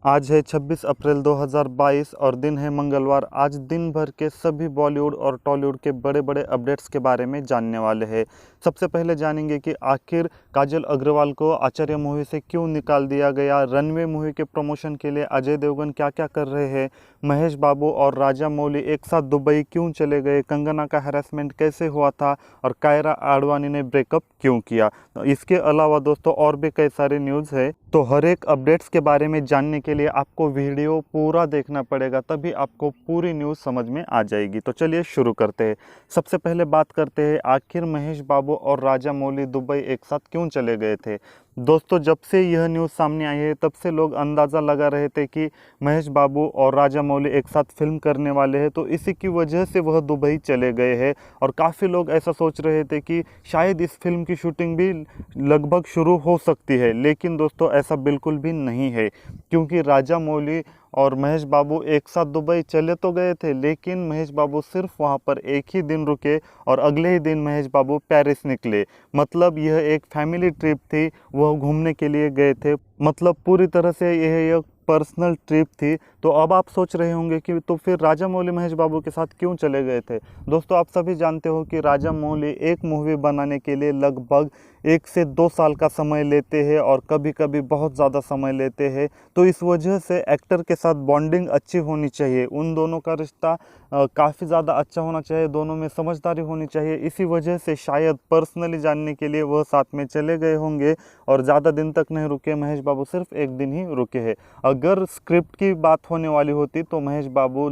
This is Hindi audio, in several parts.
आज है 26 अप्रैल 2022 और दिन है मंगलवार। आज दिन भर के सभी बॉलीवुड और टॉलीवुड के बड़े बड़े अपडेट्स के बारे में जानने वाले हैं। सबसे पहले जानेंगे कि आखिर काजल अग्रवाल को आचार्य मूवी से क्यों निकाल दिया गया, रनवे मूवी के प्रमोशन के लिए अजय देवगन क्या क्या कर रहे हैं, महेश बाबू और राजा मौली एक साथ दुबई क्यों चले गए, कंगना का हैरेसमेंट कैसे हुआ था और कायरा आडवाणी ने ब्रेकअप क्यों किया। इसके अलावा दोस्तों और भी कई सारे न्यूज़ है, तो हर एक अपडेट्स के बारे में जानने के लिए आपको वीडियो पूरा देखना पड़ेगा, तभी आपको पूरी न्यूज़ समझ में आ जाएगी। तो चलिए शुरू करते हैं। सबसे पहले बात करते हैं आखिर महेश बाबू और राजा मौली दुबई एक साथ क्यों चले गए थे। दोस्तों जब से यह न्यूज़ सामने आई है तब से लोग अंदाज़ा लगा रहे थे कि महेश बाबू और राजा मौली एक साथ फिल्म करने वाले हैं, तो इसी की वजह से वह दुबई चले गए हैं। और काफ़ी लोग ऐसा सोच रहे थे कि शायद इस फिल्म की शूटिंग भी लगभग शुरू हो सकती है, लेकिन दोस्तों ऐसा बिल्कुल भी नहीं है, क्योंकि राजा मौली और महेश बाबू एक साथ दुबई चले तो गए थे, लेकिन महेश बाबू सिर्फ वहां पर एक ही दिन रुके और अगले ही दिन महेश बाबू पेरिस निकले। मतलब यह एक फैमिली ट्रिप थी, वह घूमने के लिए गए थे। मतलब पूरी तरह से यह एक पर्सनल ट्रिप थी। तो अब आप सोच रहे होंगे कि तो फिर राजा मौली महेश बाबू के साथ क्यों चले गए थे। दोस्तों आप सभी जानते हो कि राजा मौली एक मूवी बनाने के लिए लगभग 1 से 2 साल का समय लेते हैं और कभी कभी बहुत ज़्यादा समय लेते हैं। तो इस वजह से एक्टर के साथ बॉन्डिंग अच्छी होनी चाहिए, उन दोनों का रिश्ता काफ़ी ज़्यादा अच्छा होना चाहिए, दोनों में समझदारी होनी चाहिए। इसी वजह से शायद पर्सनली जानने के लिए वह साथ में चले गए होंगे और ज़्यादा दिन तक नहीं रुके। महेश बाबू सिर्फ एक दिन ही रुके हैं। अगर स्क्रिप्ट की बात होने वाली होती तो महेश बाबू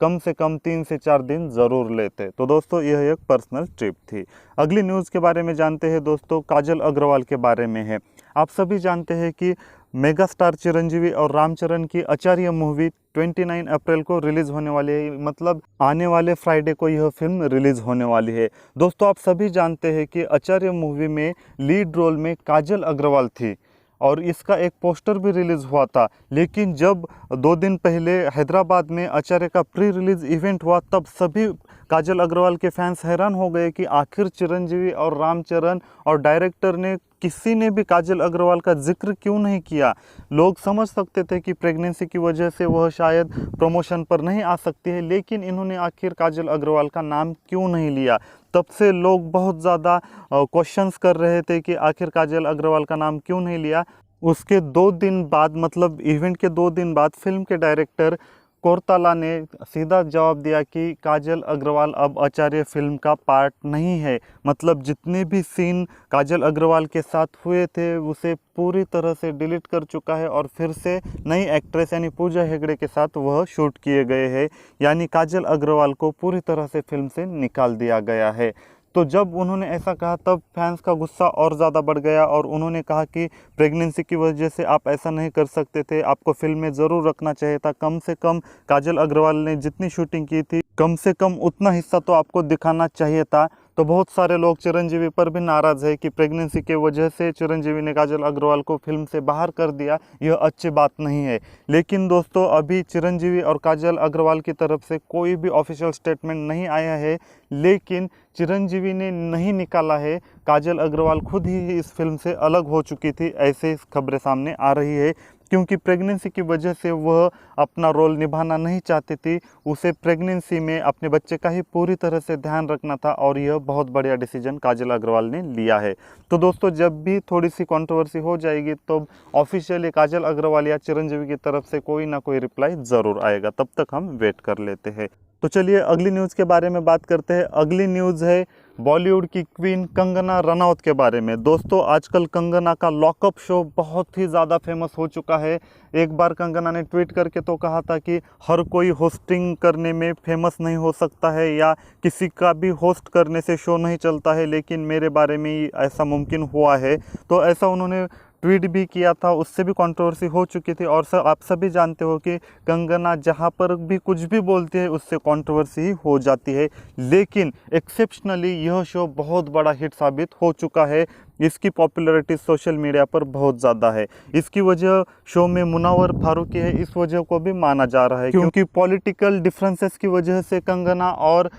कम से कम 3 से 4 दिन ज़रूर लेते। तो दोस्तों यह एक पर्सनल ट्रिप थी। अगली न्यूज़ के बारे में जानते हैं दोस्तों, काजल अग्रवाल के बारे में है। आप सभी जानते हैं कि मेगा स्टार चिरंजीवी और रामचरण की आचार्य मूवी 29 अप्रैल को रिलीज़ होने वाली है। मतलब आने वाले फ्राइडे को यह फिल्म रिलीज़ होने वाली है। दोस्तों आप सभी जानते हैं कि आचार्य मूवी में लीड रोल में काजल अग्रवाल थी और इसका एक पोस्टर भी रिलीज़ हुआ था, लेकिन जब 2 दिन पहले हैदराबाद में आचार्य का प्री रिलीज़ इवेंट हुआ तब सभी काजल अग्रवाल के फैंस हैरान हो गए कि आखिर चिरंजीवी और रामचरण और डायरेक्टर ने किसी ने भी काजल अग्रवाल का जिक्र क्यों नहीं किया। लोग समझ सकते थे कि प्रेगनेंसी की वजह से वह शायद प्रमोशन पर नहीं आ सकती है, लेकिन इन्होंने आखिर काजल अग्रवाल का नाम क्यों नहीं लिया। तब से लोग बहुत ज़्यादा क्वेश्चंस कर रहे थे कि आखिर काजल अग्रवाल का नाम क्यों नहीं लिया। उसके 2 दिन बाद, मतलब इवेंट के 2 दिन बाद, फिल्म के डायरेक्टर कोरताला ने सीधा जवाब दिया कि काजल अग्रवाल अब आचार्य फिल्म का पार्ट नहीं है। मतलब जितने भी सीन काजल अग्रवाल के साथ हुए थे उसे पूरी तरह से डिलीट कर चुका है और फिर से नई एक्ट्रेस यानी पूजा हेगड़े के साथ वह शूट किए गए हैं। यानी काजल अग्रवाल को पूरी तरह से फिल्म से निकाल दिया गया है। तो जब उन्होंने ऐसा कहा तब फैंस का गुस्सा और ज़्यादा बढ़ गया और उन्होंने कहा कि प्रेगनेंसी की वजह से आप ऐसा नहीं कर सकते थे, आपको फिल्म में ज़रूर रखना चाहिए था। कम से कम काजल अग्रवाल ने जितनी शूटिंग की थी कम से कम उतना हिस्सा तो आपको दिखाना चाहिए था। तो बहुत सारे लोग चिरंजीवी पर भी नाराज़ है कि प्रेगनेंसी के वजह से चिरंजीवी ने काजल अग्रवाल को फिल्म से बाहर कर दिया, यह अच्छी बात नहीं है। लेकिन दोस्तों अभी चिरंजीवी और काजल अग्रवाल की तरफ से कोई भी ऑफिशियल स्टेटमेंट नहीं आया है, लेकिन चिरंजीवी ने नहीं निकाला है, काजल अग्रवाल खुद ही इस फिल्म से अलग हो चुकी थी, ऐसे खबरें सामने आ रही है। क्योंकि प्रेगनेंसी की वजह से वह अपना रोल निभाना नहीं चाहती थी, उसे प्रेगनेंसी में अपने बच्चे का ही पूरी तरह से ध्यान रखना था और यह बहुत बढ़िया डिसीजन काजल अग्रवाल ने लिया है। तो दोस्तों जब भी थोड़ी सी कंट्रोवर्सी हो जाएगी तो ऑफिशियली काजल अग्रवाल या चिरंजीवी की तरफ से कोई ना कोई रिप्लाई ज़रूर आएगा, तब तक हम वेट कर लेते हैं। तो चलिए अगली न्यूज़ के बारे में बात करते हैं। अगली न्यूज़ है बॉलीवुड की क्वीन कंगना रनौत के बारे में। दोस्तों आजकल कंगना का लॉकअप शो बहुत ही ज़्यादा फेमस हो चुका है। एक बार कंगना ने ट्वीट करके तो कहा था कि हर कोई होस्टिंग करने में फेमस नहीं हो सकता है या किसी का भी होस्ट करने से शो नहीं चलता है, लेकिन मेरे बारे में ऐसा मुमकिन हुआ है। तो ऐसा उन्होंने ट्वीट भी किया था, उससे भी कंट्रोवर्सी हो चुकी थी। और आप सभी जानते हो कि कंगना जहाँ पर भी कुछ भी बोलती है उससे कंट्रोवर्सी हो जाती है, लेकिन एक्सेप्शनली यह शो बहुत बड़ा हिट साबित हो चुका है। इसकी पॉपुलैरिटी सोशल मीडिया पर बहुत ज़्यादा है। इसकी वजह शो में मुनव्वर फारूकी है, इस वजह को भी माना जा रहा है, क्योंकि पॉलिटिकल डिफरेंसेस की वजह से कंगना और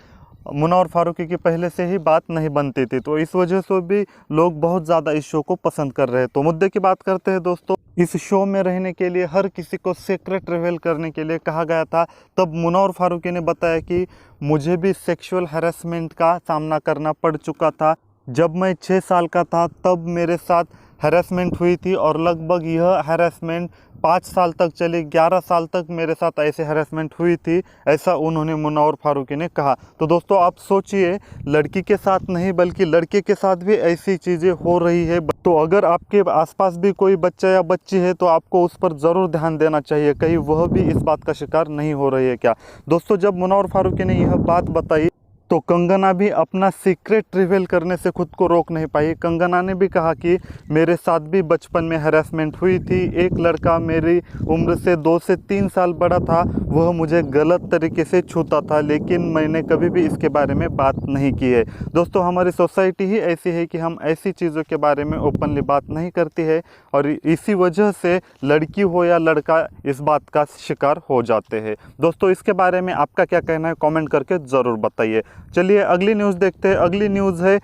मुनव्वर फारूकी की पहले से ही बात नहीं बनती थी, तो इस वजह से भी लोग बहुत ज़्यादा इस शो को पसंद कर रहे हैं। तो मुद्दे की बात करते हैं दोस्तों। इस शो में रहने के लिए हर किसी को सीक्रेट रिवील करने के लिए कहा गया था। तब मुनव्वर फारूकी ने बताया कि मुझे भी सेक्सुअल हैरेसमेंट का सामना करना पड़ चुका था। जब मैं 6 साल का था तब मेरे साथ हैरेसमेंट हुई थी और लगभग यह हैरेसमेंट 5 साल तक चली, 11 साल तक मेरे साथ ऐसे हैरेसमेंट हुई थी, ऐसा उन्होंने मुनव्वर फारूकी ने कहा। तो दोस्तों आप सोचिए, लड़की के साथ नहीं बल्कि लड़के के साथ भी ऐसी चीज़ें हो रही है। तो अगर आपके आसपास भी कोई बच्चा या बच्ची है तो आपको उस पर ज़रूर ध्यान देना चाहिए, कहीं वह भी इस बात का शिकार नहीं हो रही है क्या। दोस्तों जब मुनव्वर फारूकी ने यह बात बताई तो कंगना भी अपना सीक्रेट रिवील करने से खुद को रोक नहीं पाई। कंगना ने भी कहा कि मेरे साथ भी बचपन में हैरेसमेंट हुई थी। एक लड़का मेरी उम्र से 2 से 3 साल बड़ा था, वह मुझे गलत तरीके से छूता था, लेकिन मैंने कभी भी इसके बारे में बात नहीं की है। दोस्तों हमारी सोसाइटी ही ऐसी है कि हम ऐसी चीज़ों के बारे में ओपनली बात नहीं करती है और इसी वजह से लड़की हो या लड़का इस बात का शिकार हो जाते हैं। दोस्तों इसके बारे में आपका क्या कहना है, कमेंट करके ज़रूर बताइए। चलिए अगली न्यूज़ देखते हैं। अगली न्यूज़ है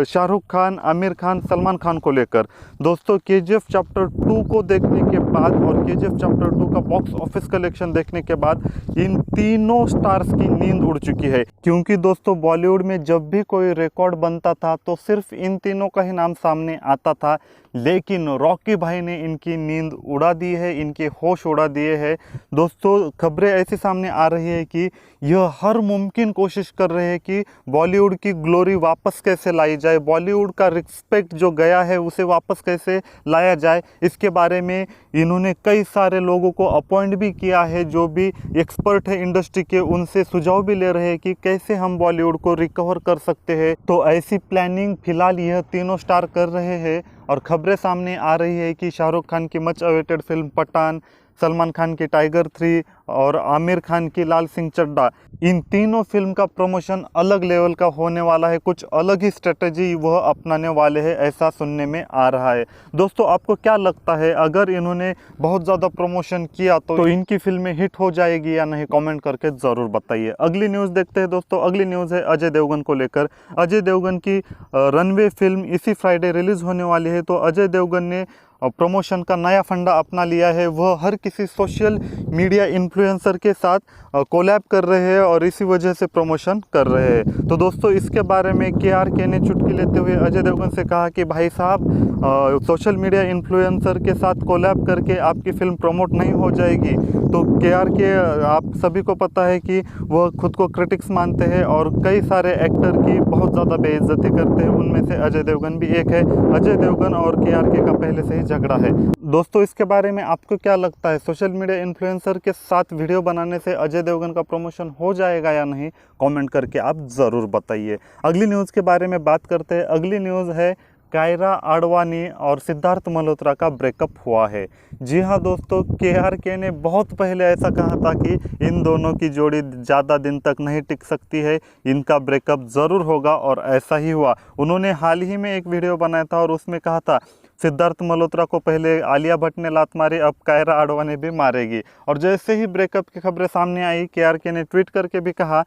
शाहरुख खान, आमिर खान, सलमान खान को लेकर। दोस्तों केजीएफ चैप्टर 2 को देखने के बाद और केजीएफ चैप्टर 2 का बॉक्स ऑफिस कलेक्शन देखने के बाद इन तीनों स्टार्स की नींद उड़ चुकी है, क्योंकि दोस्तों बॉलीवुड में जब भी कोई रिकॉर्ड बनता था तो सिर्फ इन तीनों का ही नाम सामने आता था, लेकिन रॉकी भाई ने इनकी नींद उड़ा दी है, इनके होश उड़ा दिए हैं। दोस्तों खबरें ऐसी सामने आ रही है कि यह हर मुमकिन कोशिश कर रहे हैं कि बॉलीवुड की ग्लोरी वापस कैसे लाई जाए, बॉलीवुड का रिस्पेक्ट जो गया है उसे वापस कैसे लाया जाए। इसके बारे में इन्होंने कई सारे लोगों को अपॉइंट भी किया है, जो भी एक्सपर्ट है इंडस्ट्री के, उनसे सुझाव भी ले रहे हैं कि कैसे हम बॉलीवुड को रिकवर कर सकते हैं। तो ऐसी प्लानिंग फिलहाल यह तीनों स्टार कर रहे हैं और खबरें सामने आ रही है कि शाहरुख खान की much awaited film Pathaan, Salman Khan की टाइगर 3 और आमिर खान की लाल सिंह चड्ढा, इन तीनों फिल्म का प्रमोशन अलग लेवल का होने वाला है। कुछ अलग ही स्ट्रेटजी वह अपनाने वाले हैं, ऐसा सुनने में आ रहा है। दोस्तों आपको क्या लगता है, अगर इन्होंने बहुत ज़्यादा प्रमोशन किया तो इनकी फिल्में हिट हो जाएगी या नहीं, कमेंट करके ज़रूर बताइए। अगली न्यूज़ देखते हैं दोस्तों। अगली न्यूज़ है अजय देवगन को लेकर। अजय देवगन की रनवे फिल्म इसी फ्राइडे रिलीज़ होने वाली है। तो अजय देवगन ने प्रमोशन का नया फंडा अपना लिया है। वह हर किसी सोशल मीडिया इन्फ्लुएंसर के साथ कोलैब कर रहे हैं और इसी वजह से प्रमोशन कर रहे हैं। तो दोस्तों इसके बारे में KRK ने चुटकी लेते हुए अजय देवगन से कहा कि भाई साहब, सोशल मीडिया इन्फ्लुएंसर के साथ कोलैब करके आपकी फ़िल्म प्रमोट नहीं हो जाएगी। तो KRK आप सभी को पता है कि वह खुद को क्रिटिक्स मानते हैं और कई सारे एक्टर की बहुत ज़्यादा बेइज्जती करते हैं, उनमें से अजय देवगन भी एक है। अजय देवगन और KRK का पहले से ही झगड़ा है। दोस्तों इसके बारे में आपको क्या लगता है, सोशल मीडिया इन्फ्लुएंसर के साथ वीडियो बनाने से अजय देवगन का प्रमोशन हो जाएगा या नहीं, कमेंट करके आप ज़रूर बताइए। अगली न्यूज़ के बारे में बात करते हैं। अगली न्यूज़ है कायरा आडवाणी और सिद्धार्थ मल्होत्रा का ब्रेकअप हुआ है। जी हाँ दोस्तों, KRK ने बहुत पहले ऐसा कहा था कि इन दोनों की जोड़ी ज़्यादा दिन तक नहीं टिक सकती है, इनका ब्रेकअप ज़रूर होगा और ऐसा ही हुआ। उन्होंने हाल ही में एक वीडियो बनाया था और उसमें कहा था सिद्धार्थ मल्होत्रा को पहले आलिया भट्ट ने लात मारी, अब कायरा आडवाणी भी मारेगी। और जैसे ही ब्रेकअप की खबरें सामने आई, KRK ने ट्वीट करके भी कहा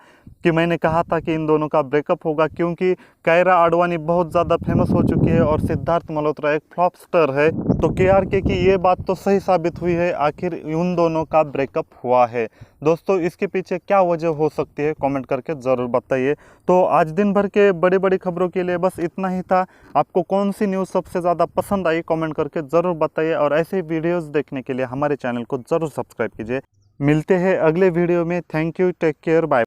कि मैंने कहा था कि इन दोनों का ब्रेकअप होगा, क्योंकि कायरा आडवाणी बहुत ज़्यादा फेमस हो चुकी है और सिद्धार्थ मल्होत्रा एक फ्लॉप स्टार है। तो KRK की ये बात तो सही साबित हुई है, आखिर उन दोनों का ब्रेकअप हुआ है। दोस्तों इसके पीछे क्या वजह हो सकती है, कमेंट करके ज़रूर बताइए। तो आज दिन भर के बड़ी बड़ी खबरों के लिए बस इतना ही था। आपको कौन सी न्यूज़ सबसे ज़्यादा पसंद आई, कमेंट करके ज़रूर बताइए और ऐसे वीडियोस देखने के लिए हमारे चैनल को ज़रूर सब्सक्राइब कीजिए। मिलते हैं अगले वीडियो में। Thank you, take care, bye.